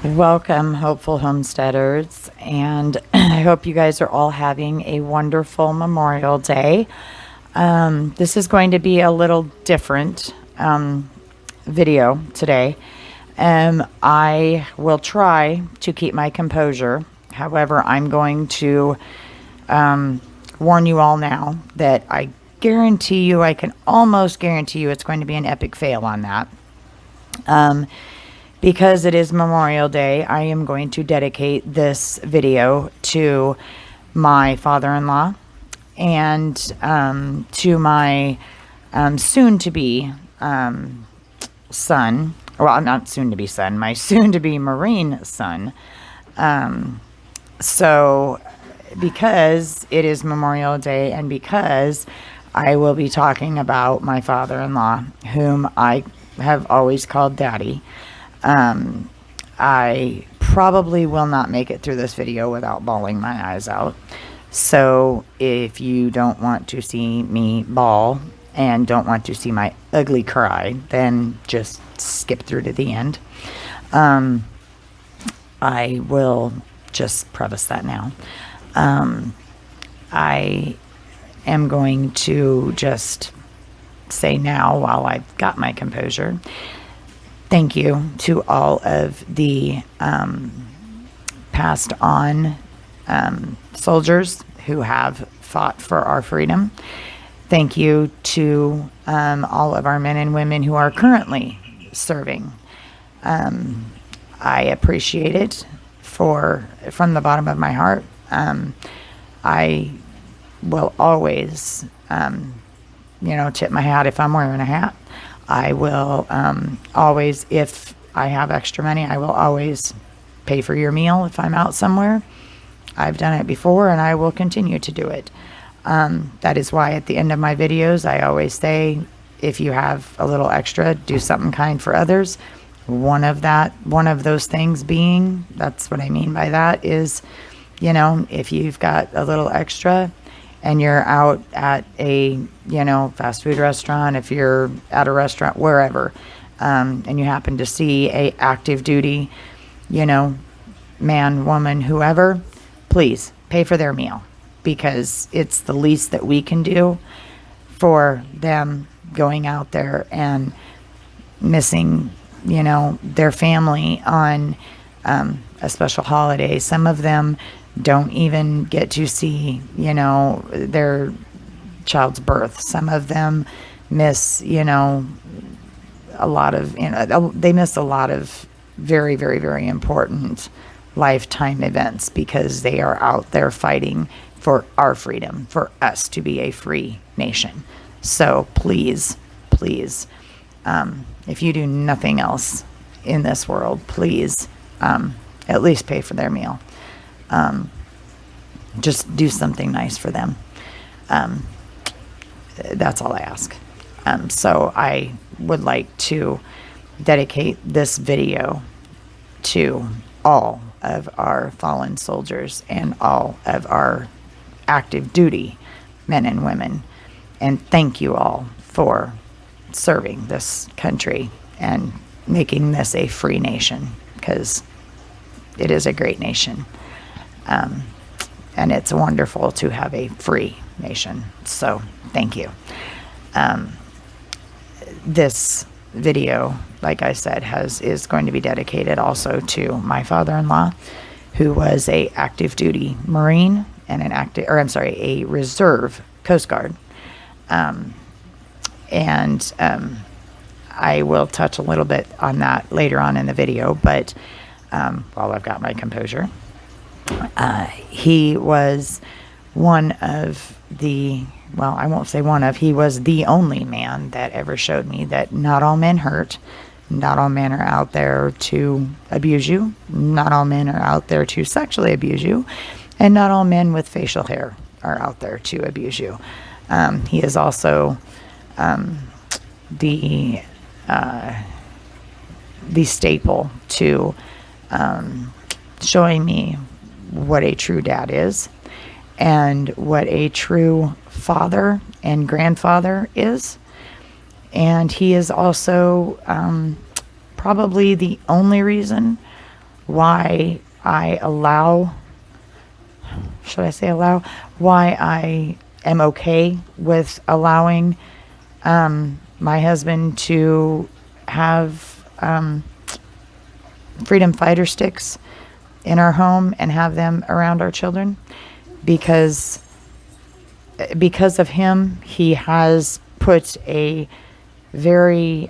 Welcome, hopeful homesteaders, and I hope you guys are all having a wonderful Memorial Day. This is going to be a little different video today. I will try to keep my composure. However, I'm going to warn you all now that I can almost guarantee you it's going to be an epic fail on that. Because it is Memorial Day, I am going to dedicate this video to my father-in-law and to my soon-to-be son. Well, not soon-to-be son, my soon-to-be Marine son. So, because it is Memorial Day and because I will be talking about my father-in-law, whom I have always called Daddy, I probably will not make it through this video without bawling my eyes out. So if you don't want to see me bawl and don't want to see my ugly cry, then just skip through to the end. I will just preface that now. I am going to just say now, while I've got my composure, thank you to all of the passed on soldiers who have fought for our freedom. Thank you to all of our men and women who are currently serving. I appreciate it from the bottom of my heart. I will always, tip my hat if I'm wearing a hat. I will always, if I have extra money, I will always pay for your meal if I'm out somewhere. I've done it before and I will continue to do it. That is why at the end of my videos, I always say, if you have a little extra, do something kind for others. One of those things being, that's what I mean by that is, if you've got a little extra, and you're out at a, fast food restaurant, if you're at a restaurant, wherever, and you happen to see a active duty, man, woman, whoever, please pay for their meal, because it's the least that we can do for them going out there and missing, their family on a special holiday. Some of them don't even get to see, their child's birth. Some of them miss, a lot of, they miss a lot of very, very, very important lifetime events because they are out there fighting for our freedom, for us to be a free nation. So please, please, if you do nothing else in this world, please, at least pay for their meal. Just do something nice for them. That's all I ask. So I would like to dedicate this video to all of our fallen soldiers and all of our active duty men and women. And thank you all for serving this country and making this a free nation, because it is a great nation. And it's wonderful to have a free nation. So thank you. This video, like I said, is going to be dedicated also to my father-in-law, who was a active duty Marine and a reserve Coast Guard. I will touch a little bit on that later on in the video, but while I've got my composure, he was one of the, well, I won't say one of, he was the only man that ever showed me that not all men hurt. Not all men are out there to abuse you. Not all men are out there to sexually abuse you. And not all men with facial hair are out there to abuse you. He is also the staple to showing me what a true dad is and what a true father and grandfather is. And he is also probably the only reason why I allow, should I say allow, why I am okay with allowing my husband to have freedom fighter sticks in our home and have them around our children, because of him, he has put a very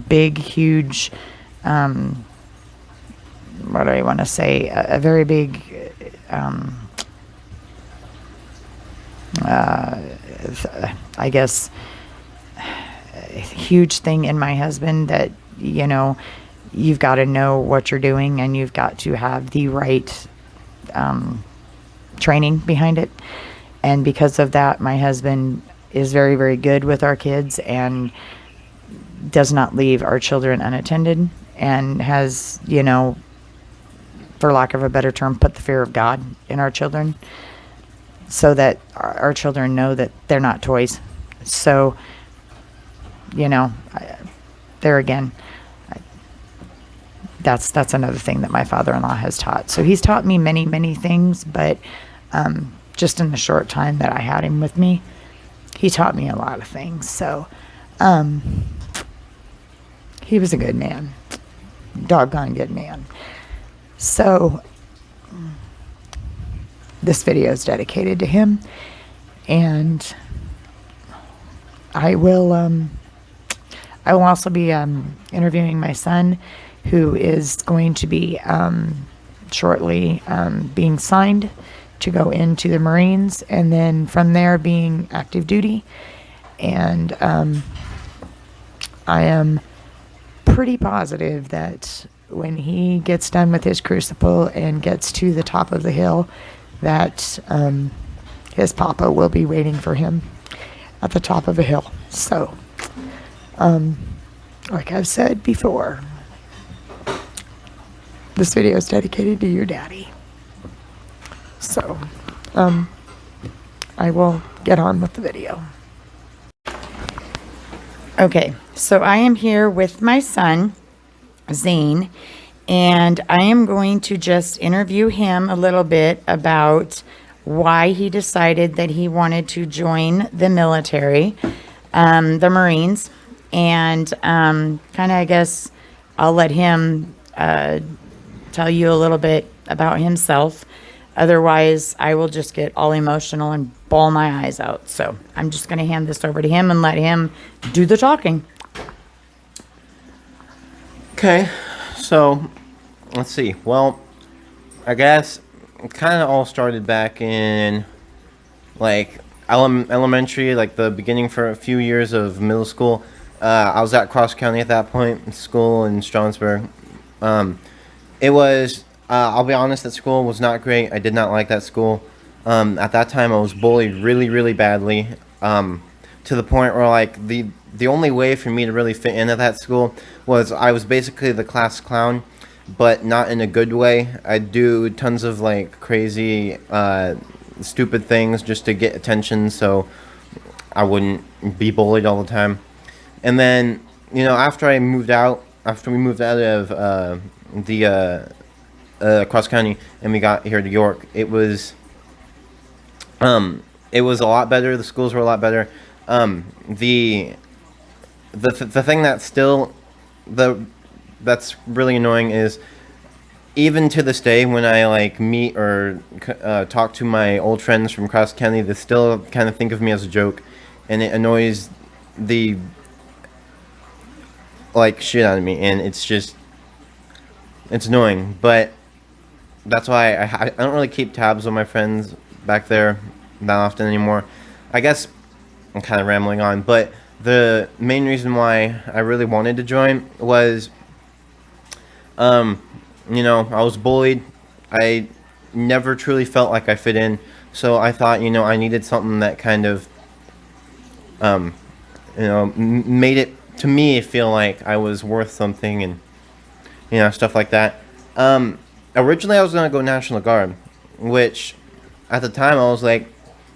big, huge, what do I want to say? A very big, I guess, huge thing in my husband that, you've got to know what you're doing and you've got to have the right training behind it. And because of that, my husband is very, very good with our kids and does not leave our children unattended, and has, for lack of a better term, put the fear of God in our children, so that our children know that they're not toys. So, there again, that's another thing that my father-in-law has taught. So he's taught me many, many things, but just in the short time that I had him with me, he taught me a lot of things. So he was a good man, doggone good man. So this video is dedicated to him, and I will also be interviewing my son, who is going to be shortly being signed to go into the Marines, and then from there being active duty. And I am pretty positive that when he gets done with his crucible and gets to the top of the hill, that his papa will be waiting for him at the top of a hill. So, like I've said before, this video is dedicated to your daddy. So, I will get on with the video. Okay, so I am here with my son, Zane, and I am going to just interview him a little bit about why he decided that he wanted to join the military, the Marines, and kind of, I guess, I'll let him tell you a little bit about himself. Otherwise, I will just get all emotional and bawl my eyes out. So I'm just going to hand this over to him and let him do the talking. Okay, so let's see. Well, I guess it kind of all started back in like elementary, like the beginning for a few years of middle school. I was at Cross County at that point, school in Strasburg. It was, I'll be honest, that school was not great. I did not like that school. At that time, I was bullied really, really badly, to the point where, like, the only way for me to really fit into that school was I was basically the class clown, but not in a good way. I'd do tons of, like, crazy, stupid things just to get attention so I wouldn't be bullied all the time. And then, after we moved out of the Cross County and we got here to York, it was a lot better. The schools were a lot better. The thing that's really annoying is, even to this day, when I like meet or talk to my old friends from Cross County, they still kind of think of me as a joke, and it annoys the shit out of me, and it's annoying. But that's why I don't really keep tabs on my friends back there that often anymore. I guess I'm kind of rambling on, but the main reason why I really wanted to join was, I was bullied. I never truly felt like I fit in, so I thought, I needed something that kind of, made it to me feel like I was worth something, and stuff like that. Originally I was gonna go National Guard, which at the time I was like,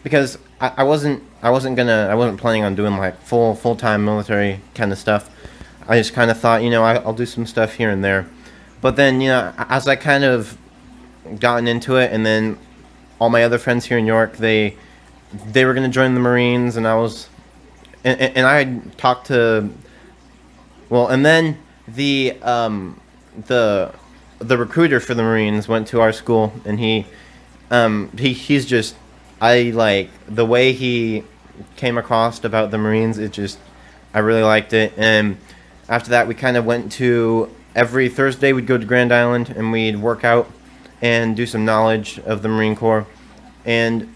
because I wasn't planning on doing like full-time military kind of stuff. I just kind of thought, I'll do some stuff here and there. But then, as I kind of gotten into it, and then all my other friends here in York, they were going to join the Marines, and I was, and I had talked to, well, and then the the recruiter for the Marines went to our school, and he's just, I like the way he came across about the Marines. It just, I really liked it. And after that, we kind of went to, every Thursday we'd go to Grand Island and we'd work out and do some knowledge of the Marine Corps. And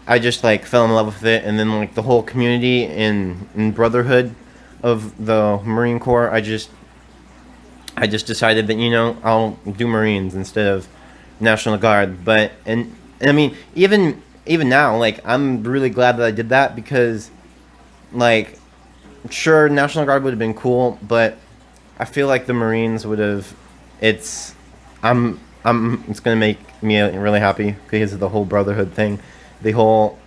I just like fell in love with it. And then like the whole community and brotherhood of the Marine Corps, I just decided that, I'll do Marines instead of National Guard. But and I mean, even now, like, I'm really glad that I did that, because like, sure, National Guard would have been cool, but I feel like the Marines would have, it's it's gonna make me really happy because of the whole brotherhood thing, the whole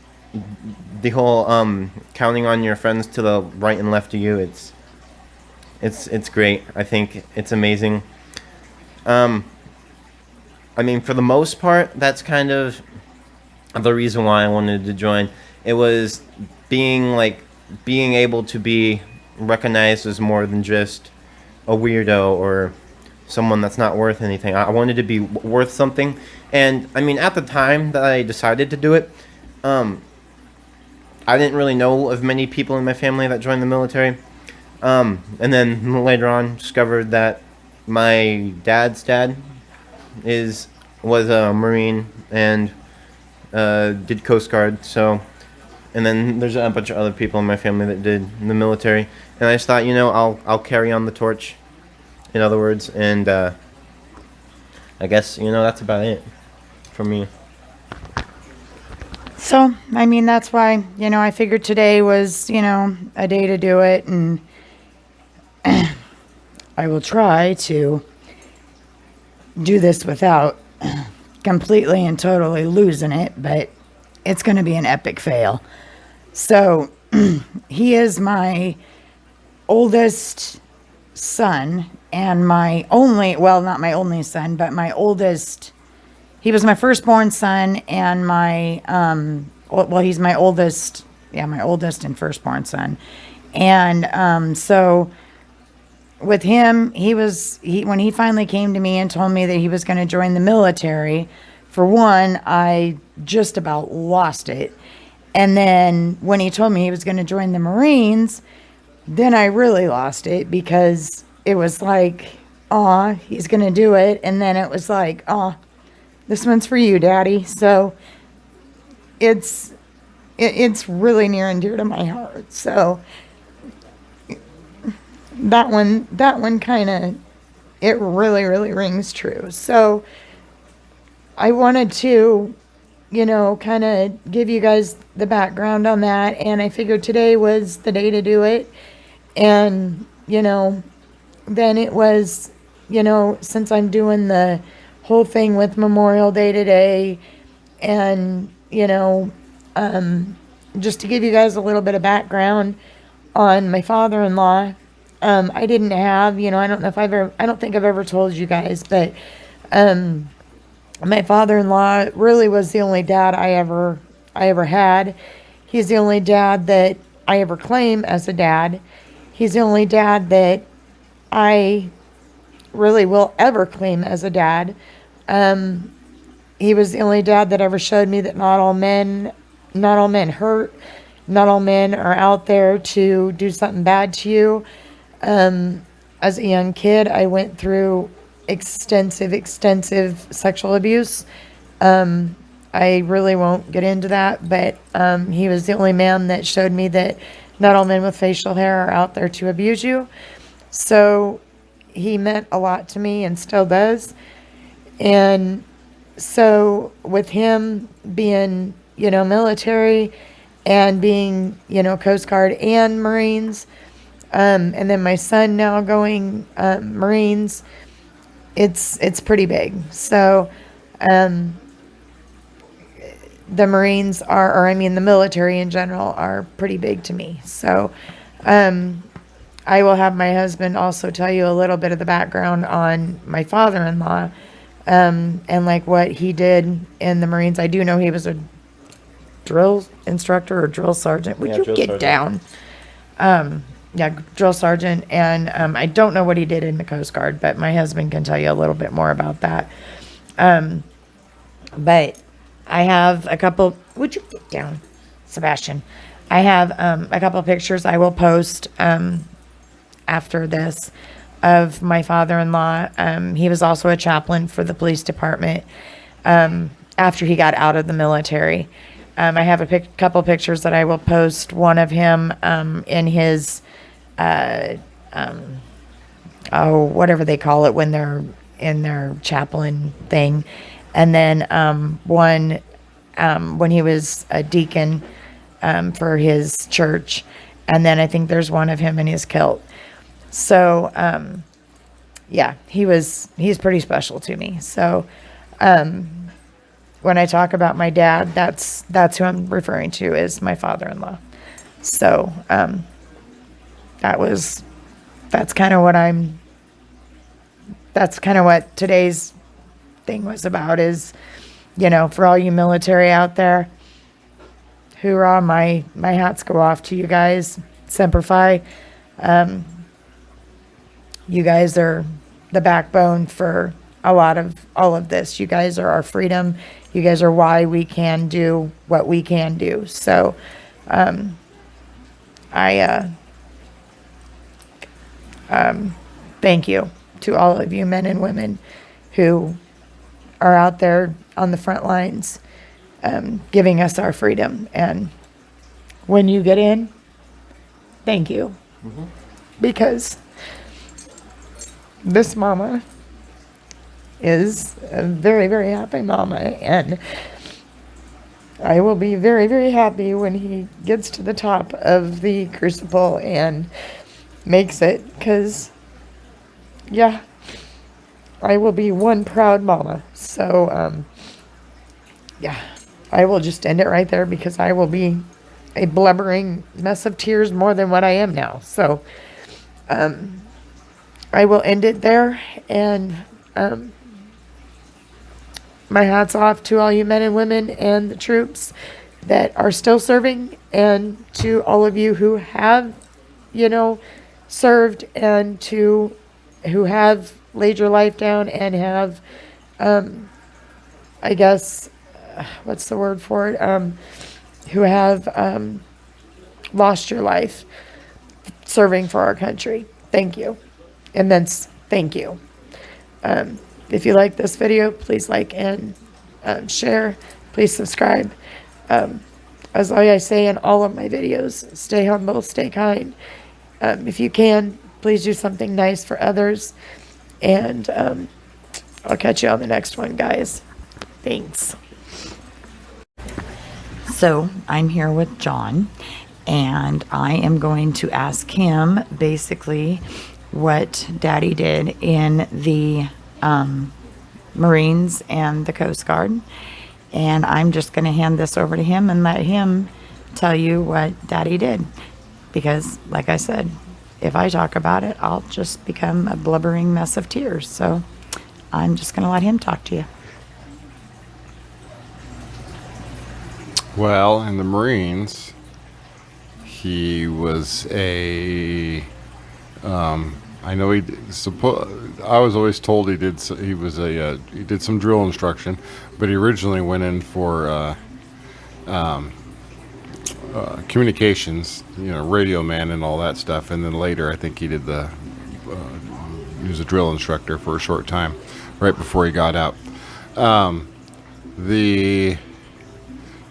counting on your friends to the right and left of you. It's great. I think it's amazing. I mean, for the most part, that's kind of the reason why I wanted to join. It was being able to be recognized as more than just a weirdo or someone that's not worth anything. I wanted to be worth something. And I mean, at the time that I decided to do it, I didn't really know of many people in my family that joined the military. And then later on discovered that my dad's dad was a Marine and did Coast Guard. So, and then there's a bunch of other people in my family that did the military. And I just thought, I'll carry on the torch, in other words. And I guess, that's about it for me. So, I mean, that's why, I figured today was, a day to do it, and I will try to do this without completely and totally losing it, but it's going to be an epic fail. So, he is my oldest son and my only, well, not my only son, but my oldest. He was my firstborn son and my, he's my oldest, my oldest and firstborn son. And so with him, when he finally came to me and told me that he was going to join the military, for one, I just about lost it. And then when he told me he was going to join the Marines, then I really lost it, because it was like, aw, he's going to do it. And then it was like, aw, this one's for you, Daddy. So it's really near and dear to my heart. So that one kind of, it really, really rings true. So I wanted to, kind of give you guys the background on that. And I figured today was the day to do it. And, then it was, since I'm doing the whole thing with Memorial Day today, and, just to give you guys a little bit of background on my father-in-law. I didn't have, I don't think I've ever told you guys, but, my father-in-law really was the only dad I ever had. He's the only dad that I ever claim as a dad. He's the only dad that I really will ever claim as a dad. He was the only dad that ever showed me that not all men hurt. Not all men are out there to do something bad to you. As a young kid, I went through extensive sexual abuse. I really won't get into that, but he was the only man that showed me that not all men with facial hair are out there to abuse you. So he meant a lot to me and still does. And so with him being, military and being, Coast Guard and Marines, and then my son now going Marines, it's pretty big. So the Marines the military in general are pretty big to me. So I will have my husband also tell you a little bit of the background on my father-in-law, and like what he did in the Marines. I do know he was a drill instructor or drill sergeant. Would Yeah, you drill get sergeant. down? Yeah, drill sergeant, and I don't know what he did in the Coast Guard, but my husband can tell you a little bit more about that. But I have a couple. Would you get down, Sebastian? I have a couple pictures I will post after this of my father-in-law. He was also a chaplain for the police department after he got out of the military. I have a couple pictures that I will post. One of him in his, whatever they call it when they're in their chaplain thing. And then one when he was a deacon for his church. And then I think there's one of him in his kilt. So, yeah, he's pretty special to me. So, when I talk about my dad, that's who I'm referring to as my father-in-law. So, that's kind of what today's thing was about is, for all you military out there, hoorah, my hats go off to you guys. Semper Fi. You guys are the backbone for a lot of all of this. You guys are our freedom. You guys are why we can do what we can do. So, I thank you to all of you men and women who are out there on the front lines, giving us our freedom. And when you get in, thank you. Because this mama is a very, very happy mama. And I will be very, very happy when he gets to the top of the crucible and makes it. Because, yeah, I will be one proud mama. So, yeah, I will just end it right there because I will be a blubbering mess of tears more than what I am now. So, I will end it there. And my hat's off to all you men and women and the troops that are still serving, and to all of you who have, served, and to who have laid your life down and have, I guess, what's the word for it? Who have lost your life serving for our country. Thank you. Immense thank you. If you like this video, please like and share. Please subscribe. As I say in all of my videos, stay humble, stay kind. If you can, please do something nice for others. And I'll catch you on the next one, guys. Thanks. So I'm here with John, and I am going to ask him basically what Daddy did in the Marines and the Coast Guard. And I'm just going to hand this over to him and let him tell you what Daddy did. Because, like I said, if I talk about it, I'll just become a blubbering mess of tears. So I'm just going to let him talk to you. Well, in the Marines, he was a. I know he. I was always told he did. He was a. He did some drill instruction, but he originally went in for communications, radio man and all that stuff. And then later, I think he did the. He was a drill instructor for a short time, right before he got out. The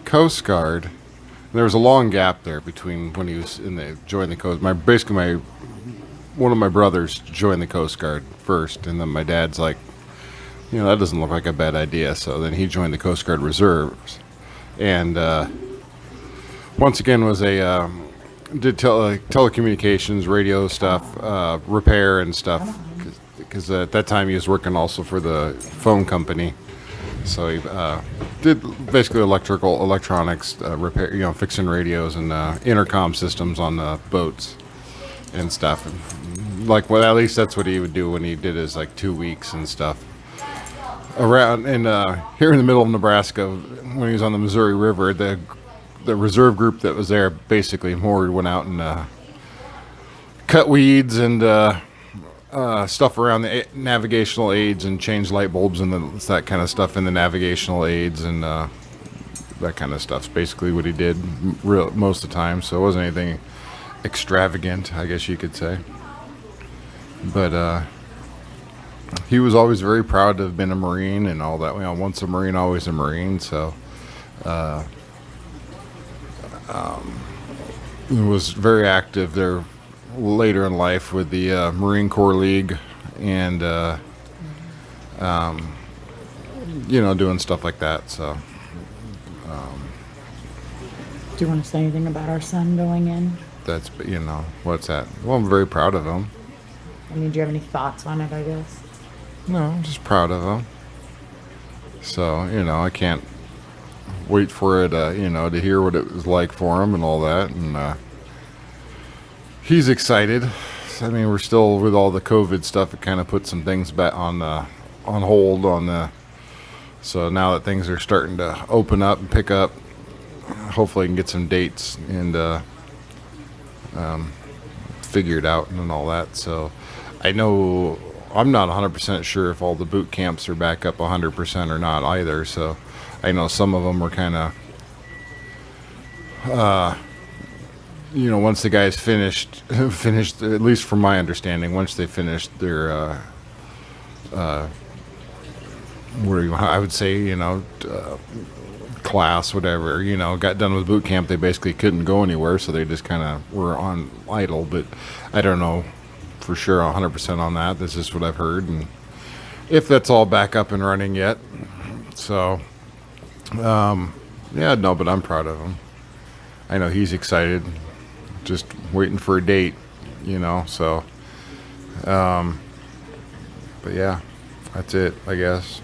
Coast Guard. There was a long gap there between when he was joined the Coast. One of my brothers joined the Coast Guard first, and then my dad's like, that doesn't look like a bad idea. So then he joined the Coast Guard Reserves, and once again was did telecommunications, radio stuff, repair and stuff, because at that time he was working also for the phone company. So he did basically electronics repair, fixing radios and intercom systems on the boats. and stuff. Like, well, at least that's what he would do when he did his like 2 weeks and stuff around in here in the middle of Nebraska. When he was on the Missouri River, the reserve group that was there basically more went out and cut weeds and stuff around the navigational aids and change light bulbs and that kind of stuff in the navigational aids and that kind of stuff's basically what he did most of the time. So it wasn't anything extravagant, I guess you could say. But he was always very proud to have been a Marine and all that. You know, once a Marine, always a Marine. So he was very active there later in life with the Marine Corps League and you know, doing stuff like that. So Do you want to say anything about our son going in? that's, you know, what's that? Well, I'm very proud of him. I mean, do you have any thoughts on it, I guess? No, I'm just proud of him. So, you know, I can't wait for it, you know, to hear what it was like for him and all that. And he's excited. I mean, we're still with all the COVID stuff. It kind of put some things back on hold on the. So now that things are starting to open up and pick up, hopefully I can get some dates and figure it out and all that. So I know I'm not 100% sure if all the boot camps are back up 100% or not either. So I know some of them were kind of, you know, once the guys finished, at least from my understanding, once they finished their, I would say, you know, class, whatever, you know, got done with boot camp, they basically couldn't go anywhere, so they just kind of were on idle. But I don't know for sure 100% on that. This is what I've heard, and if that's all back up and running yet. So yeah, no, but I'm proud of him. I know he's excited, just waiting for a date, you know. So but yeah, that's it, I guess.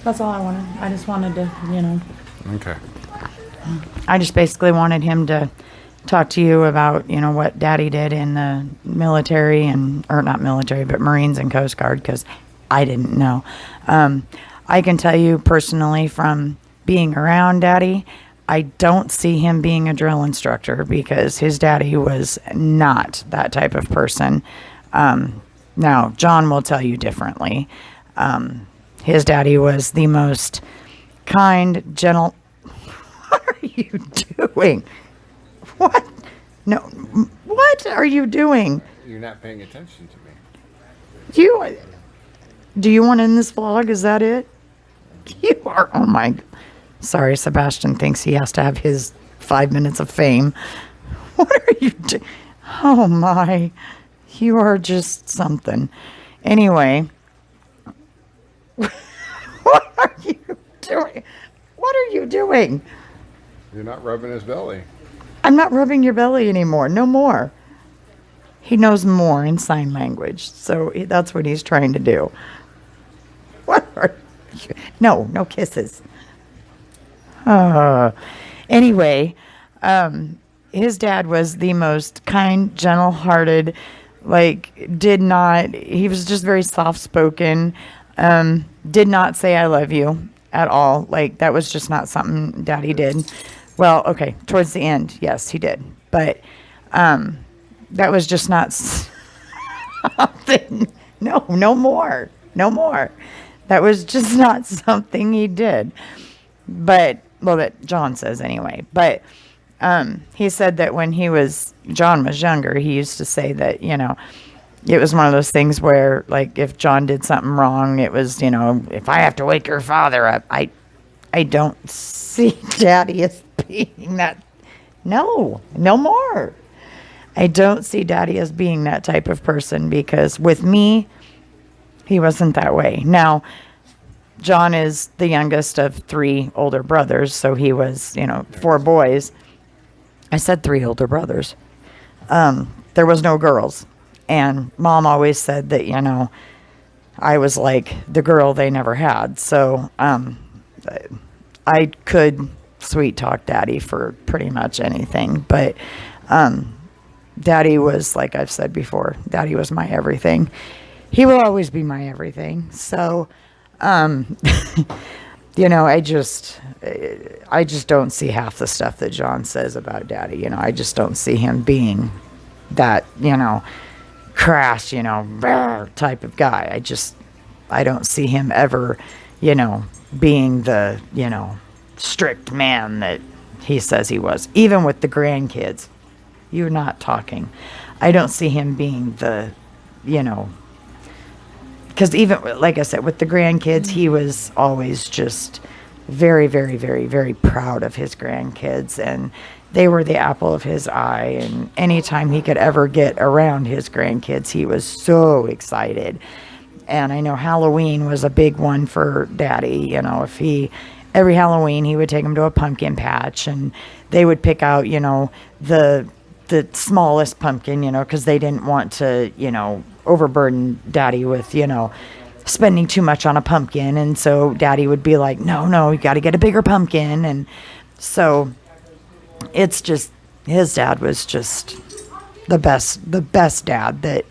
That's all I wanted. I just wanted to, you know. Okay. I just basically wanted him to talk to you about, you know, what Daddy did in the military or not military, but Marines and Coast Guard, because I didn't know. I can tell you personally from being around Daddy, I don't see him being a drill instructor because his daddy was not that type of person. Now, John will tell you differently. His daddy was the most kind, gentle. What are you doing? What? No. What are you doing? You're not paying attention to me. Do you want to end this vlog? Is that it? You are. Oh my. Sorry, Sebastian thinks he has to have his 5 minutes of fame. What are you doing? Oh my. You are just something. Anyway. What are you doing? What are you doing? You're not rubbing his belly. I'm not rubbing your belly anymore. No more. He knows more in sign language, so that's what he's trying to do. What are you? No kisses. Anyway, his dad was the most kind, gentle-hearted, he was just very soft-spoken, did not say I love you at all. That was just not something Daddy did. Well, okay, towards the end, yes, he did. But that was just not something. No more. That was just not something he did. But, well, that John says anyway. But he said that when John was younger, he used to say that, you know, it was one of those things where, if John did something wrong, it was, you know, if I have to wake your father up, I don't see Daddy as being that. No more. I don't see Daddy as being that type of person because with me, he wasn't that way. Now, John is the youngest of 3 older brothers, so he was, 4 boys. I said 3 older brothers. There was no girls. And Mom always said that, I was like the girl they never had. So I could sweet talk Daddy for pretty much anything. But Daddy was, like I've said before, Daddy was my everything. He will always be my everything. So, I just don't see half the stuff that John says about Daddy. I just don't see him being that, crass, type of guy. I don't see him ever, being the, strict man that he says he was. Even with the grandkids, you're not talking. I don't see him being the, because even, like I said, with the grandkids, he was always just very, very, very, very proud of his grandkids, and they were the apple of his eye. And anytime he could ever get around his grandkids, he was so excited. And I know Halloween was a big one for Daddy. Every Halloween he would take them to a pumpkin patch, and they would pick out, the smallest pumpkin, because they didn't want to, overburden Daddy with, spending too much on a pumpkin. And so Daddy would be like, no, you got to get a bigger pumpkin. And so it's just, his dad was just the best dad that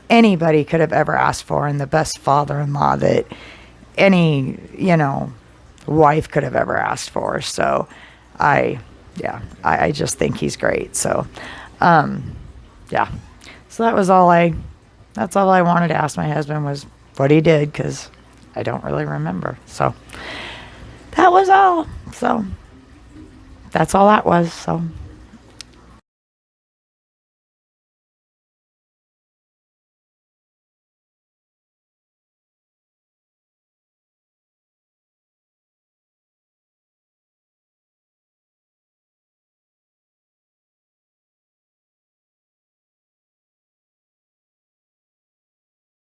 anybody could have ever asked for, and the best father-in-law that any, wife could have ever asked for. So I just think he's great. So, yeah. So that's all I wanted to ask my husband was what he did, because I don't really remember. So that was all. So that's all that was. So